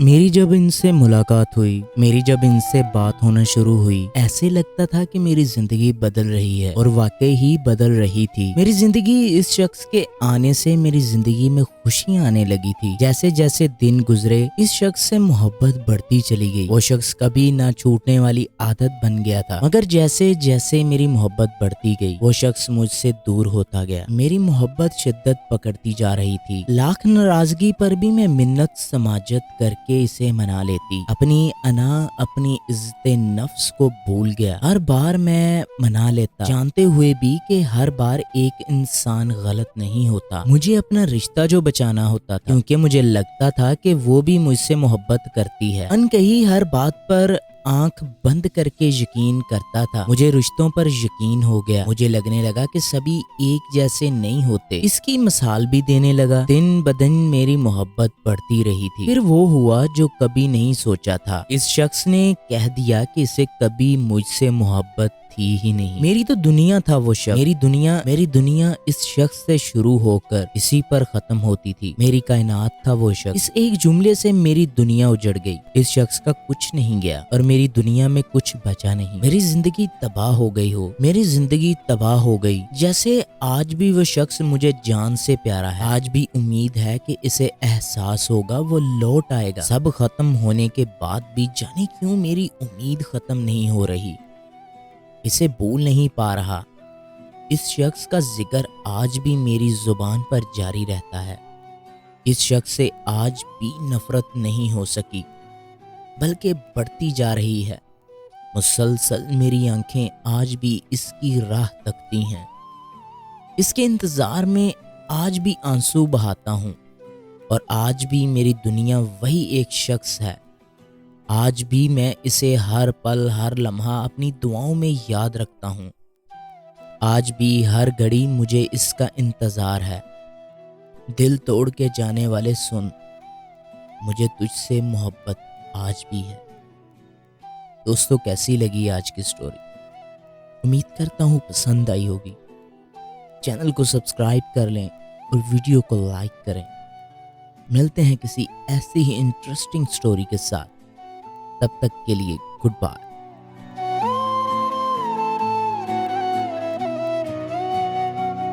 मेरी जब इनसे मुलाकात हुई, मेरी जब इनसे बात होना शुरू हुई, ऐसे लगता था कि मेरी जिंदगी बदल रही है और वाकई ही बदल रही थी। मेरी जिंदगी इस शख्स के आने से मेरी जिंदगी में खुशियां आने लगी थी। जैसे जैसे दिन गुजरे इस शख्स से मोहब्बत बढ़ती चली गई। वो शख्स कभी ना छूटने वाली आदत बन गया था, मगर जैसे जैसे मेरी मोहब्बत बढ़ती गई वो शख्स मुझसे दूर होता गया। मेरी मोहब्बत शिद्दत पकड़ती जा रही थी। लाख नाराजगी पर भी मैं मिन्नत समाजत करके इसे मना लेती। अपनी अना, अपनी इज्जत नफ्स को भूल गया। हर बार मैं मना लेता, जानते हुए भी कि हर बार एक इंसान गलत नहीं होता। मुझे अपना रिश्ता जो बचाना होता था, क्योंकि मुझे लगता था कि वो भी मुझसे मोहब्बत करती है। अनकही हर बात पर आंख बंद करके यकीन करता था। मुझे रिश्तों पर यकीन हो गया। मुझे लगने लगा कि सभी एक जैसे नहीं होते। इसकी मिसाल भी देने लगा। दिन ब दिन मेरी मोहब्बत बढ़ती रही थी। फिर वो हुआ जो कभी नहीं सोचा था। इस शख्स ने कह दिया कि इसे कभी मुझसे मोहब्बत थी ही नहीं। मेरी तो दुनिया था वो शख्स। मेरी दुनिया इस शख्स से शुरू होकर इसी पर खत्म होती थी। मेरी कायनात था वो शख्स। इस एक जुमले से मेरी दुनिया उजड़ गई। इस शख्स का कुछ नहीं गया और मेरी दुनिया में कुछ बचा नहीं। मेरी जिंदगी तबाह हो गई हो। मेरी जिंदगी तबाह हो गई। जैसे आज भी वो शख्स मुझे जान से प्यारा है। आज भी उम्मीद है कि इसे एहसास होगा, वो लौट आएगा। सब खत्म होने के बाद भी जाने क्यों मेरी उम्मीद खत्म नहीं हो रही। इसे भूल नहीं पा रहा। इस शख्स का जिक्र आज भी मेरी जुबान पर जारी रहता है। इस शख्स से आज भी नफरत नहीं हो सकी, बल्कि बढ़ती जा रही है। मुसलसल मेरी आंखें आज भी इसकी राह तकती हैं। इसके इंतजार में आज भी आंसू बहाता हूँ और आज भी मेरी दुनिया वही एक शख्स है। आज भी मैं इसे हर पल हर लम्हा अपनी दुआओं में याद रखता हूँ। आज भी हर घड़ी मुझे इसका इंतजार है। दिल तोड़ के जाने वाले सुन, मुझे तुझसे मोहब्बत आज भी है। दोस्तों, कैसी लगी आज की स्टोरी? उम्मीद करता हूँ पसंद आई होगी। चैनल को सब्सक्राइब कर लें और वीडियो को लाइक करें। मिलते हैं किसी ऐसी ही इंटरेस्टिंग स्टोरी के साथ। तब तक के लिए गुड बाय।